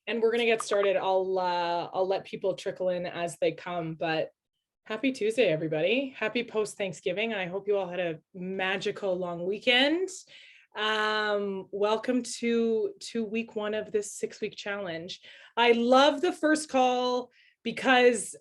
and we're going to get started. I'll let people trickle in as they come, but happy Tuesday, everybody. Happy post-Thanksgiving. I hope you all had a magical long weekend. Welcome to week one of this 6-week challenge. I love the first call because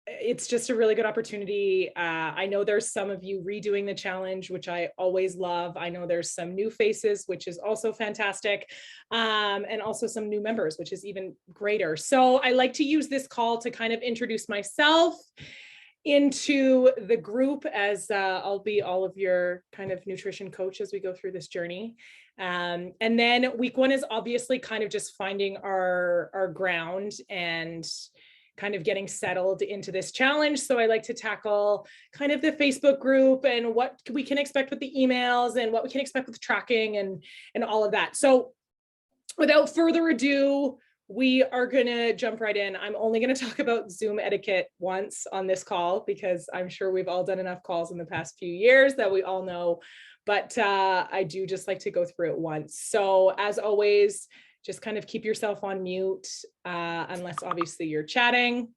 it's just a really good opportunity. I know there's some of you redoing the challenge, which I always love. I know there's some new faces, which is also fantastic. And also some new members, which is even greater. So I like to use this call to kind of introduce myself into the group, as I'll be all of your kind of nutrition coach as we go through this journey. And then week one is obviously kind of just finding our ground and kind of getting settled into this challenge. So I like to tackle kind of the Facebook group and what we can expect with the emails and what we can expect with tracking and all of that. So without further ado, we are going to jump right in. I'm only going to talk about Zoom etiquette once on this call, because I'm sure we've all done enough calls in the past few years that we all know, but I do just like to go through it once. So as always, just kind of keep yourself on mute, unless obviously you're chatting.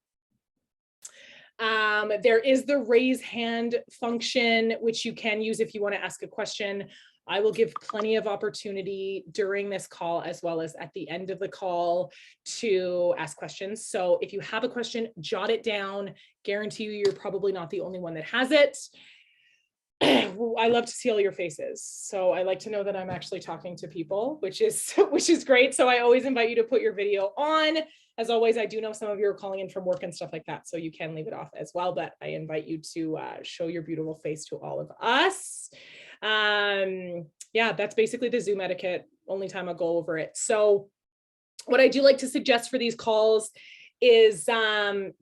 There is the raise hand function, which you can use if you want to ask a question. I will give plenty of opportunity during this call as well as at the end of the call to ask questions. So if you have a question, jot it down. Guarantee you, you're probably not the only one that has it. I love to see all your faces. So I like to know that I'm actually talking to people, which is great. So I always invite you to put your video on. As always, I do know some of you are calling in from work and stuff like that, so you can leave it off as well, but I invite you to show your beautiful face to all of us. Yeah, that's basically the Zoom etiquette. Only time I'll go over it. So what I do like to suggest for these calls is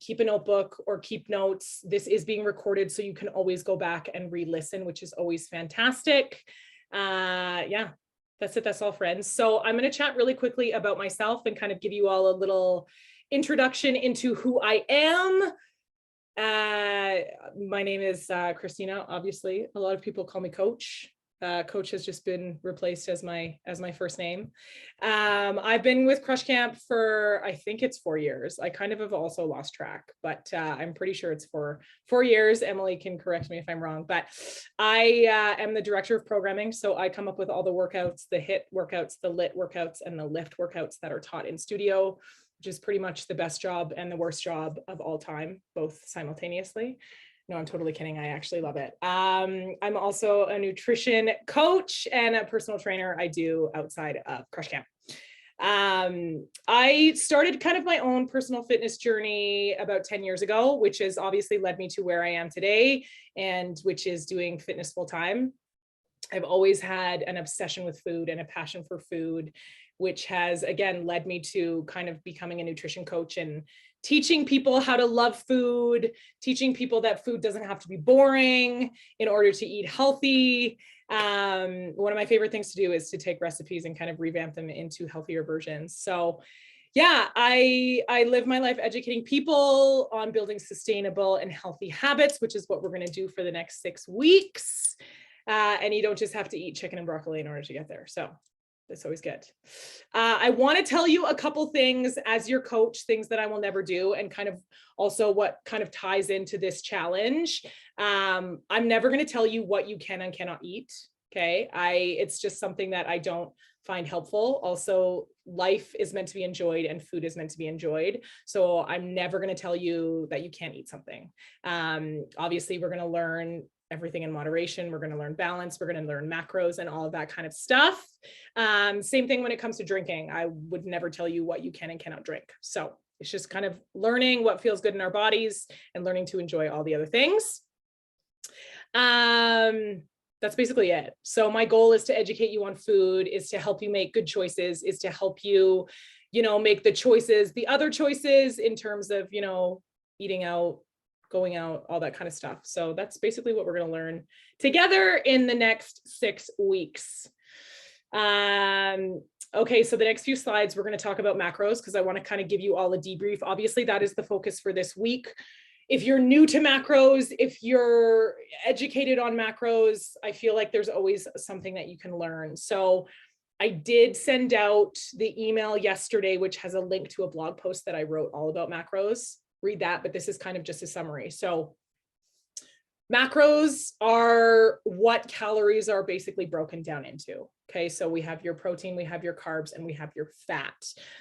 keep a notebook or keep notes. This is being recorded, so you can always go back and re-listen, which is always fantastic. Yeah, that's it. That's all, friends. So I'm going to chat really quickly about myself and kind of give you all a little introduction into who I am. My name is Christina. Obviously, a lot of people call me Coach. Coach has just been replaced as my first name. I've been with Crush Camp for, I think it's 4 years. I kind of have also lost track, but I'm pretty sure it's for 4 years. Emily can correct me if I'm wrong, but I am the director of programming. So I come up with all the workouts, the HIIT workouts, the LIT workouts, and the lift workouts that are taught in studio, which is pretty much the best job and the worst job of all time, both simultaneously. No, I'm totally kidding. I actually love it. I'm also a nutrition coach and a personal trainer. I do outside of Crush Camp. I started kind of my own personal fitness journey about 10 years ago, which has obviously led me to where I am today, and which is doing fitness full time. I've always had an obsession with food and a passion for food, which has, again, led me to kind of becoming a nutrition coach and teaching people how to love food, teaching people that food doesn't have to be boring in order to eat healthy. One of my favorite things to do is to take recipes and kind of revamp them into healthier versions. So yeah, I live my life educating people on building sustainable and healthy habits, which is what we're going to do for the next 6 weeks. And you don't just have to eat chicken and broccoli in order to get there. So that's always good. I want to tell you a couple things as your coach, things that I will never do, and kind of also what kind of ties into this challenge. I'm never going to tell you what you can and cannot eat. Okay. It's just something that I don't find helpful. Also, life is meant to be enjoyed and food is meant to be enjoyed. So I'm never going to tell you that you can't eat something. Obviously, we're going to learn everything in moderation. We're going to learn balance. We're going to learn macros and all of that kind of stuff. Same thing when it comes to drinking. I would never tell you what you can and cannot drink. So it's just kind of learning what feels good in our bodies and learning to enjoy all the other things. That's basically it. So my goal is to educate you on food, is to help you make good choices, is to help you, make the choices, the other choices in terms of, eating out, going out, all that kind of stuff. So that's basically what we're going to learn together in the next 6 weeks. Okay, so the next few slides, we're going to talk about macros because I want to kind of give you all a debrief. Obviously, that is the focus for this week. If you're new to macros, if you're educated on macros, I feel like there's always something that you can learn. So I did send out the email yesterday, which has a link to a blog post that I wrote all about macros. Read that, but this is kind of just a summary. So macros are what calories are basically broken down into. Okay, so we have your protein, we have your carbs, and we have your fat.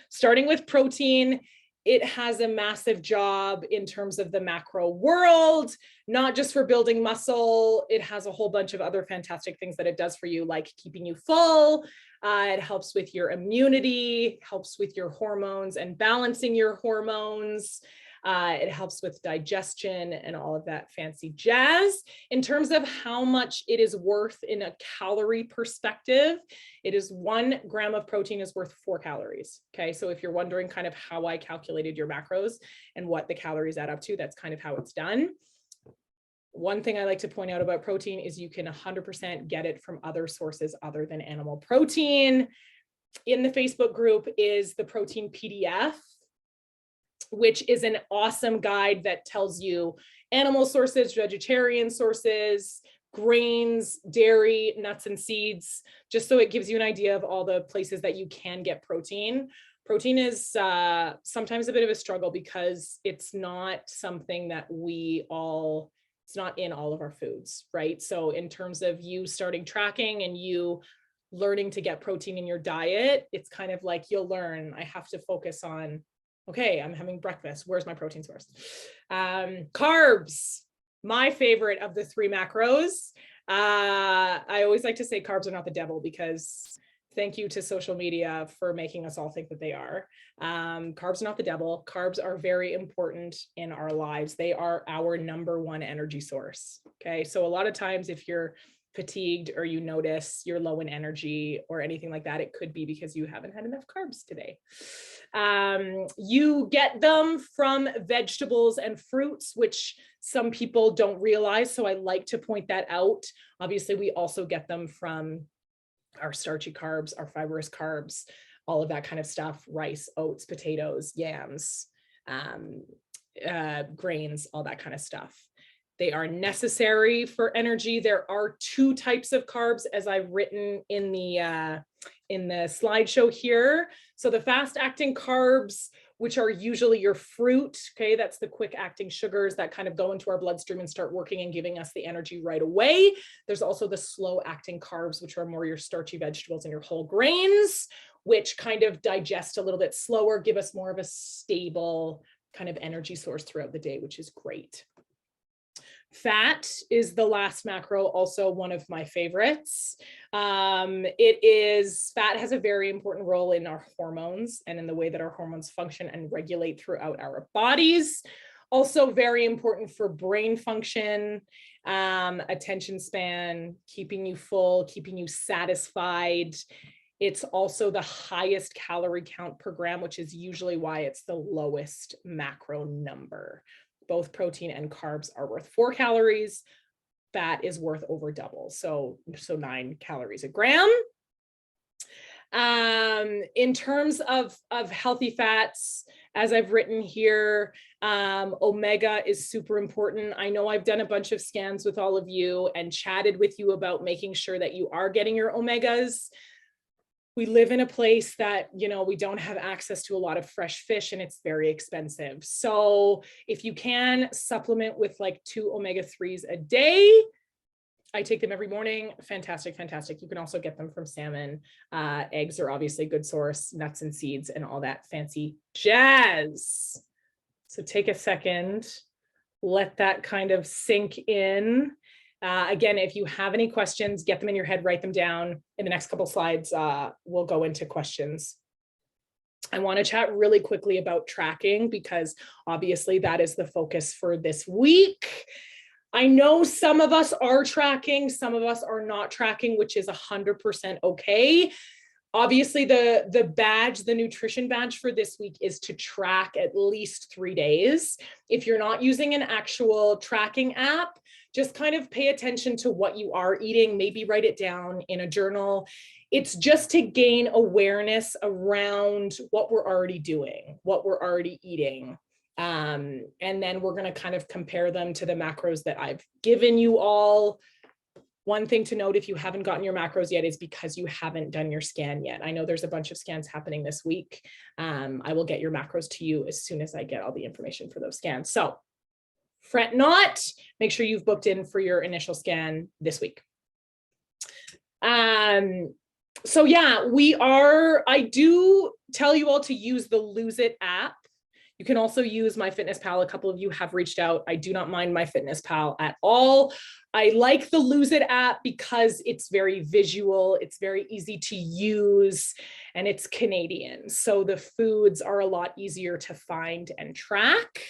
Starting with protein, it has a massive job in terms of the macro world, not just for building muscle. It has a whole bunch of other fantastic things that it does for you, like keeping you full. It helps with your immunity, helps with your hormones and balancing your hormones. It helps with digestion and all of that fancy jazz. In terms of how much it is worth in a calorie perspective, it is 1 gram of protein is worth 4 calories. Okay, so if you're wondering kind of how I calculated your macros and what the calories add up to, that's kind of how it's done. One thing I like to point out about protein is you can 100% get it from other sources other than animal protein. In the Facebook group is the protein PDF, which is an awesome guide that tells you animal sources, vegetarian sources, grains, dairy, nuts and seeds, just so it gives you an idea of all the places that you can get protein. Protein is sometimes a bit of a struggle because it's not something that it's not in all of our foods, right? So in terms of you starting tracking and you learning to get protein in your diet, it's kind of like you'll learn, I have to focus on, okay, I'm having breakfast. Where's my protein source? Carbs, my favorite of the 3 macros. I always like to say carbs are not the devil because thank you to social media for making us all think that they are. Carbs are not the devil. Carbs are very important in our lives. They are our #1 energy source. Okay, so a lot of times if you're fatigued or you notice you're low in energy or anything like that, it could be because you haven't had enough carbs today. You get them from vegetables and fruits, which some people don't realize. So I like to point that out. Obviously, we also get them from our starchy carbs, our fibrous carbs, all of that kind of stuff, rice, oats, potatoes, yams, grains, all that kind of stuff. They are necessary for energy. There are 2 types of carbs, as I've written in the slideshow here. So the fast-acting carbs, which are usually your fruit, okay, that's the quick-acting sugars that kind of go into our bloodstream and start working and giving us the energy right away. There's also the slow-acting carbs, which are more your starchy vegetables and your whole grains, which kind of digest a little bit slower, give us more of a stable kind of energy source throughout the day, which is great. Fat is the last macro, also one of my favorites. Fat has a very important role in our hormones and in the way that our hormones function and regulate throughout our bodies. Also very important for brain function, attention span, keeping you full, keeping you satisfied. It's also the highest calorie count per gram, which is usually why it's the lowest macro number. Both protein and carbs are worth 4 calories. Fat is worth over double. So 9 calories a gram. In terms of healthy fats, as I've written here, omega is super important. I know I've done a bunch of scans with all of you and chatted with you about making sure that you are getting your omegas. We live in a place that, we don't have access to a lot of fresh fish and it's very expensive. So if you can supplement with like 2 omega-3s a day, I take them every morning. Fantastic, fantastic. You can also get them from salmon. Eggs are obviously a good source, nuts and seeds and all that fancy jazz. So take a second, let that kind of sink in. Again, if you have any questions, get them in your head, write them down. In the next couple slides, we'll go into questions. I want to chat really quickly about tracking because obviously that is the focus for this week. I know some of us are tracking, some of us are not tracking, which is 100% okay. Obviously, the nutrition badge for this week is to track at least 3 days. If you're not using an actual tracking app, just kind of pay attention to what you are eating, maybe write it down in a journal. It's just to gain awareness around what we're already doing, what we're already eating. And then we're going to kind of compare them to the macros that I've given you all. One thing to note, if you haven't gotten your macros yet, is because you haven't done your scan yet. I know there's a bunch of scans happening this week. I will get your macros to you as soon as I get all the information for those scans. So fret not, make sure you've booked in for your initial scan this week. So yeah, I do tell you all to use the Lose It app. You can also use MyFitnessPal. A couple of you have reached out. I do not mind MyFitnessPal at all. I like the Lose It app because it's very visual, it's very easy to use, and it's Canadian. So the foods are a lot easier to find and track.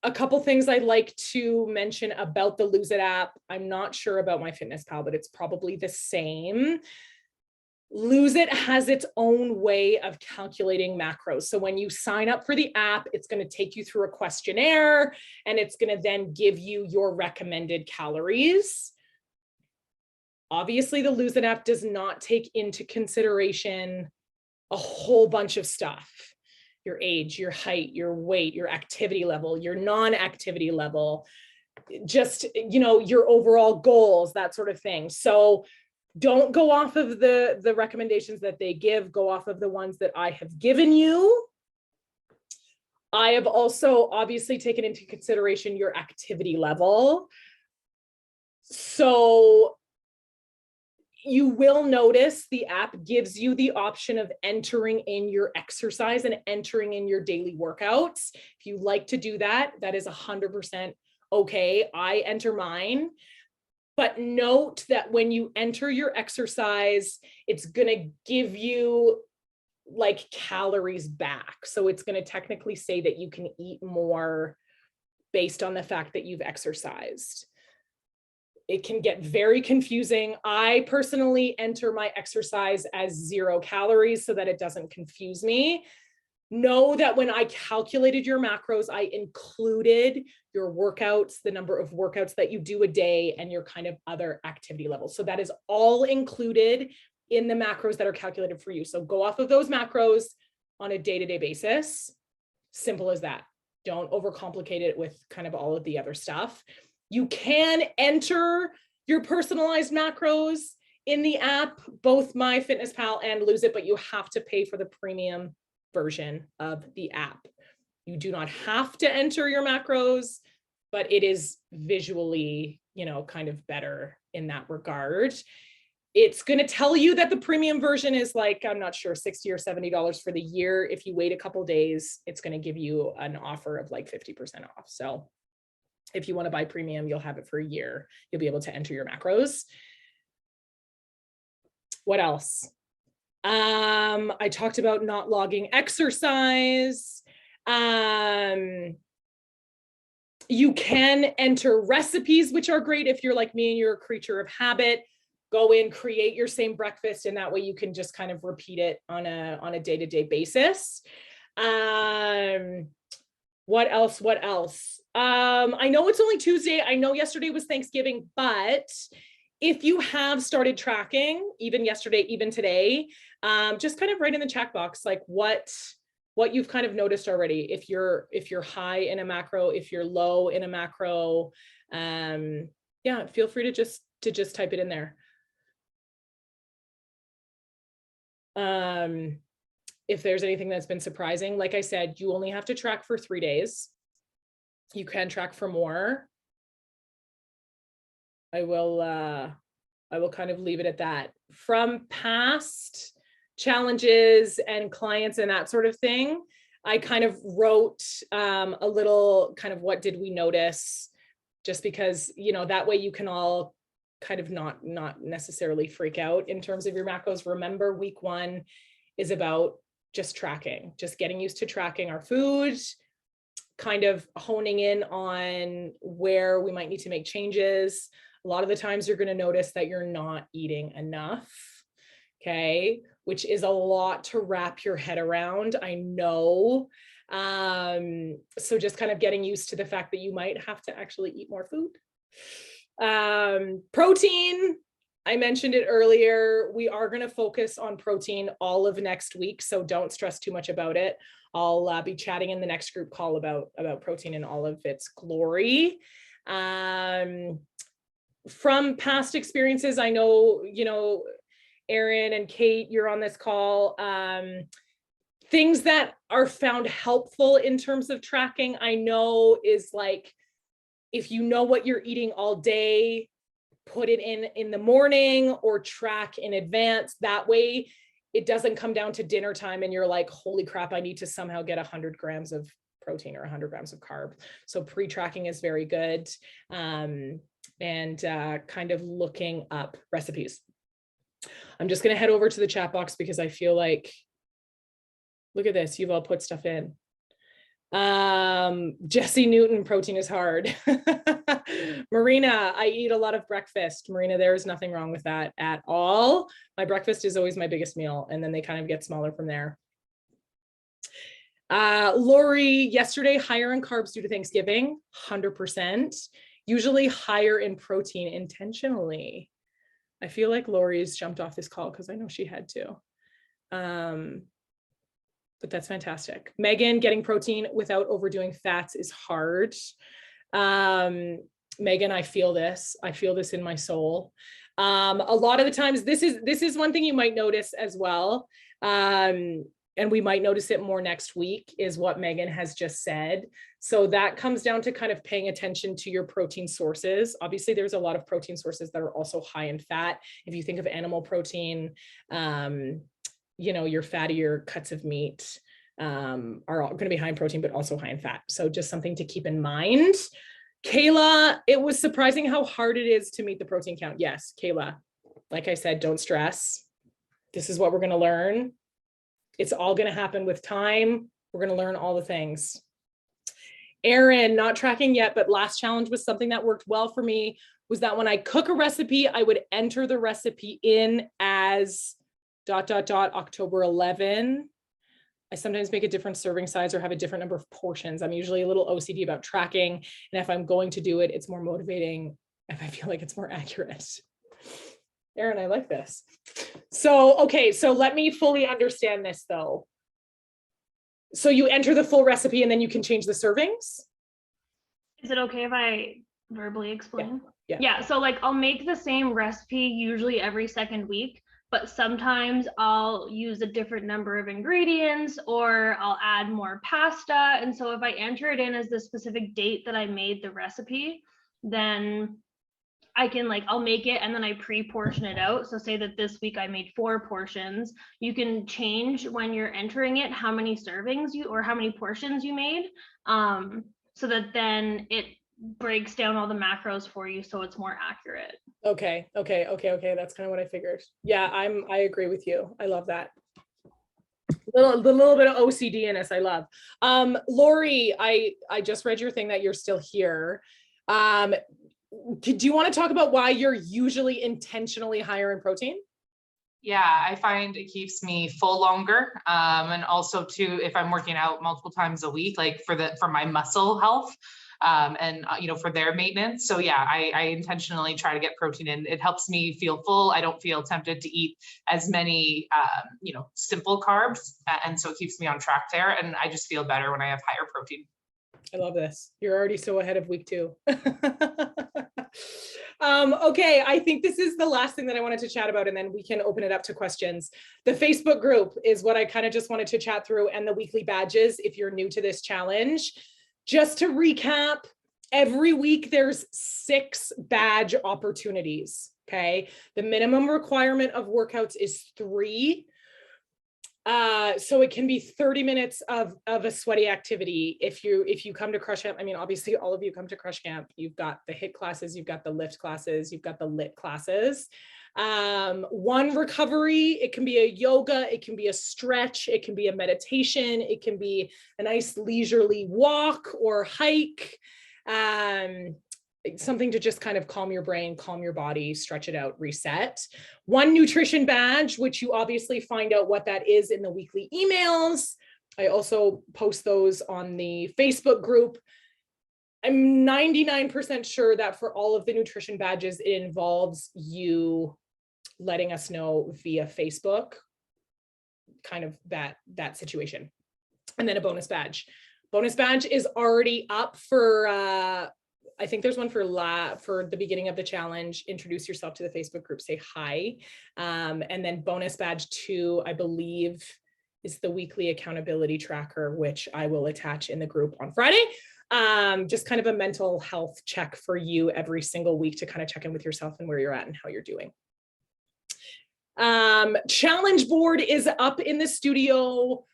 A couple things I'd like to mention about the Lose It app. I'm not sure about MyFitnessPal, but it's probably the same. Lose It has its own way of calculating macros. So when you sign up for the app, it's going to take you through a questionnaire, and it's going to then give you your recommended calories. Obviously, the Lose It app does not take into consideration a whole bunch of stuff. Your age, your height, your weight, your activity level, your non-activity level, just, your overall goals, that sort of thing. So don't go off of the recommendations that they give, go off of the ones that I have given you. I have also obviously taken into consideration your activity level. So you will notice the app gives you the option of entering in your exercise and entering in your daily workouts. If you like to do that, that is 100% okay. I enter mine. But note that when you enter your exercise, it's going to give you like calories back. So it's going to technically say that you can eat more based on the fact that you've exercised. It can get very confusing. I personally enter my exercise as 0 calories so that it doesn't confuse me. Know that when I calculated your macros, I included your workouts, the number of workouts that you do a day, and your kind of other activity levels. So that is all included in the macros that are calculated for you. So go off of those macros on a day-to-day basis. Simple as that. Don't overcomplicate it with kind of all of the other stuff. You can enter your personalized macros in the app, both MyFitnessPal and Lose It, but you have to pay for the premium version of the app. You do not have to enter your macros, but it is visually, kind of better in that regard. It's going to tell you that the premium version is like, I'm not sure, $60 or $70 for the year. If you wait a couple days, it's going to give you an offer of like 50% off. So if you want to buy premium, you'll have it for a year. You'll be able to enter your macros. What else? I talked about not logging exercise. You can enter recipes, which are great if you're like me and you're a creature of habit. Go in, create your same breakfast, and that way you can just kind of repeat it on a day-to-day basis. What else? I know it's only Tuesday. I know yesterday was Thanksgiving, but if you have started tracking, even yesterday, even today, just kind of write in the chat box, like what you've kind of noticed already. If you're high in a macro, if you're low in a macro, yeah, feel free to just type it in there. If there's anything that's been surprising, like I said, you only have to track for 3 days. You can track for more. I will kind of leave it at that. From past challenges and clients and that sort of thing, I kind of wrote a little kind of what did we notice, just because, that way you can all kind of not necessarily freak out in terms of your macros. Remember, week 1 is about just tracking, just getting used to tracking our food, kind of honing in on where we might need to make changes. A lot of the times you're going to notice that you're not eating enough, okay, which is a lot to wrap your head around, I know. So just kind of getting used to the fact that you might have to actually eat more food. Protein, I mentioned it earlier. We are going to focus on protein all of next week, so don't stress too much about it. I'll be chatting in the next group call about protein in all of its glory. From past experiences, I know, Erin and Kate, you're on this call. Things that are found helpful in terms of tracking, I know, is like, if you know what you're eating all day, put it in the morning or track in advance. That way it doesn't come down to dinner time and you're like, holy crap, I need to somehow get 100 grams of protein or 100 grams of carb. So pre-tracking is very good. And kind of looking up recipes. I'm just going to head over to the chat box because I feel like, look at this, you've all put stuff in. Jesse Newton, protein is hard. Marina, I eat a lot of breakfast. Marina, there is nothing wrong with that at all. My breakfast is always my biggest meal, and then they kind of get smaller from there. Lori, yesterday, higher in carbs due to Thanksgiving, 100%. Usually higher in protein intentionally. I feel like Lori's jumped off this call because I know she had to. But that's fantastic. Megan, getting protein without overdoing fats is hard. Megan, I feel this. I feel this in my soul. A lot of the times, this is one thing you might notice as well. And we might notice it more next week, is what Megan has just said. So that comes down to kind of paying attention to your protein sources. Obviously, there's a lot of protein sources that are also high in fat. If you think of animal protein, your fattier cuts of meat are going to be high in protein, but also high in fat. So just something to keep in mind. Kayla, it was surprising how hard it is to meet the protein count. Yes, Kayla, like I said, don't stress. This is what we're going to learn. It's all going to happen with time. We're going to learn all the things. Erin, not tracking yet, but last challenge was something that worked well for me, was that when I cook a recipe, I would enter the recipe in as ... October 11. I sometimes make a different serving size or have a different number of portions. I'm usually a little OCD about tracking. And if I'm going to do it, it's more motivating if I feel like it's more accurate. Erin, I like this. So, okay, so let me fully understand this though. So you enter the full recipe and then you can change the servings? Is it okay if I verbally explain? Yeah. So like I'll make the same recipe usually every second week, but sometimes I'll use a different number of ingredients or I'll add more pasta. And so if I enter it in as the specific date that I made the recipe, then I can I'll make it and then I pre-portion it out. So say that this week I made 4 portions. You can change when you're entering it how many servings or how many portions you made, so that then it breaks down all the macros for you so it's more accurate. Okay. That's kind of what I figured. Yeah, I agree with you. I love that. The little bit of OCD in us, I love. Lori, I just read your thing that you're still here. Do you want to talk about why you're usually intentionally higher in protein? Yeah, I find it keeps me full longer. And also too, if I'm working out multiple times a week, like for my muscle health, and for their maintenance. So yeah, I intentionally try to get protein in. It helps me feel full. I don't feel tempted to eat as many, simple carbs. And so it keeps me on track there. And I just feel better when I have higher protein. I love this. You're already so ahead of week 2. Okay, I think this is the last thing that I wanted to chat about, and then we can open it up to questions. The Facebook group is what I kind of just wanted to chat through, and the weekly badges if you're new to this challenge. Just to recap, every week there's 6 badge opportunities, okay? The minimum requirement of workouts is 3. So it can be 30 minutes of a sweaty activity. If you come to Crush Camp, I mean, obviously all of you come to Crush Camp, you've got the HIIT classes, you've got the lift classes, you've got the lit classes. 1 recovery, it can be a yoga, it can be a stretch, it can be a meditation, it can be a nice leisurely walk or hike. Something to just kind of calm your brain, calm your body, stretch it out, reset. 1 nutrition badge, which you obviously find out what that is in the weekly emails. I also post those on the Facebook group. I'm 99% sure that for all of the nutrition badges, it involves you letting us know via Facebook, kind of that situation. And then a bonus badge. Bonus badge is already up for I think there's one for the beginning of the challenge. Introduce yourself to the Facebook group, say hi. And then bonus badge 2, I believe, is the weekly accountability tracker, which I will attach in the group on Friday. Just kind of a mental health check for you every single week to kind of check in with yourself and where you're at and how you're doing. Challenge board is up in the studio.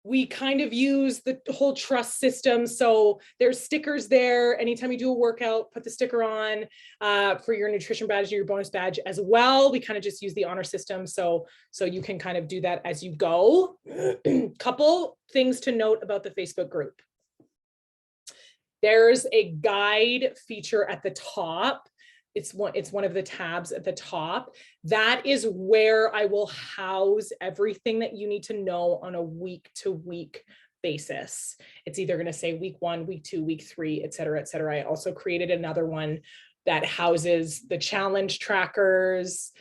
We kind of use the whole trust system. So there's stickers there. Anytime you do a workout, put the sticker on for your nutrition badge or your bonus badge as well. We kind of just use the honor system. So you can kind of do that as you go. Couple things to note about the Facebook group. There's a guide feature at the top. It's one of the tabs at the top. That is where I will house everything that you need to know on a week-to-week basis. It's either going to say week 1, week 2, week 3, et cetera, et cetera. I also created another one that houses the challenge trackers,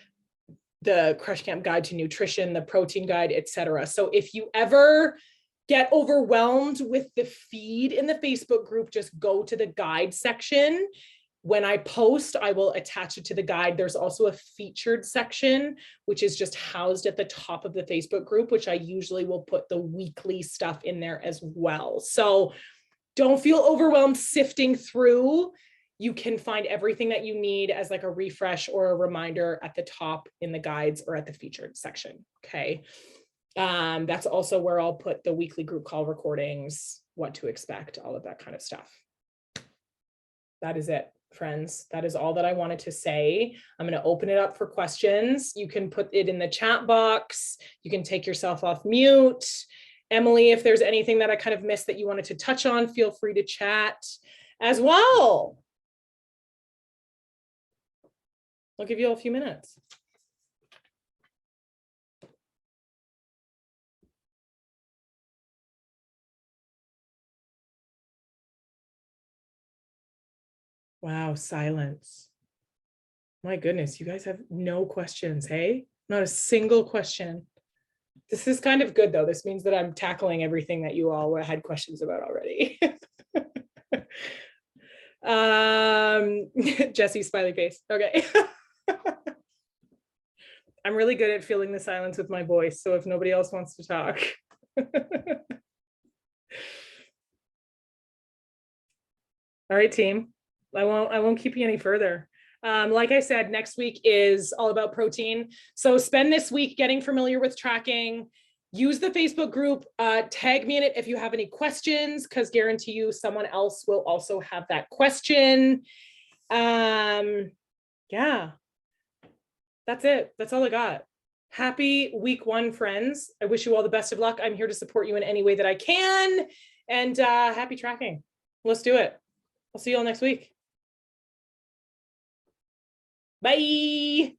the Crush Camp Guide to Nutrition, the protein guide, et cetera. So if you ever get overwhelmed with the feed in the Facebook group, just go to the guide section. When I post, I will attach it to the guide. There's also a featured section, which is just housed at the top of the Facebook group, which I usually will put the weekly stuff in there as well. So don't feel overwhelmed sifting through. You can find everything that you need as like a refresh or a reminder at the top in the guides or at the featured section, okay? That's also where I'll put the weekly group call recordings, what to expect, all of that kind of stuff. That is it, friends. That is all that I wanted to say. I'm going to open it up for questions. You can put it in the chat box. You can take yourself off mute. Emily, if there's anything that I kind of missed that you wanted to touch on, feel free to chat as well. I'll give you a few minutes. Wow, silence. My goodness, you guys have no questions, hey? Not a single question. This is kind of good though. This means that I'm tackling everything that you all had questions about already. Jesse, smiley face. Okay. I'm really good at filling the silence with my voice, so if nobody else wants to talk. All right, team. I won't keep you any further. Like I said, next week is all about protein. So spend this week getting familiar with tracking. Use the Facebook group. Tag me in it if you have any questions, because guarantee you someone else will also have that question. Yeah, that's it. That's all I got. Happy week 1, friends. I wish you all the best of luck. I'm here to support you in any way that I can. And happy tracking. Let's do it. I'll see you all next week. Bye.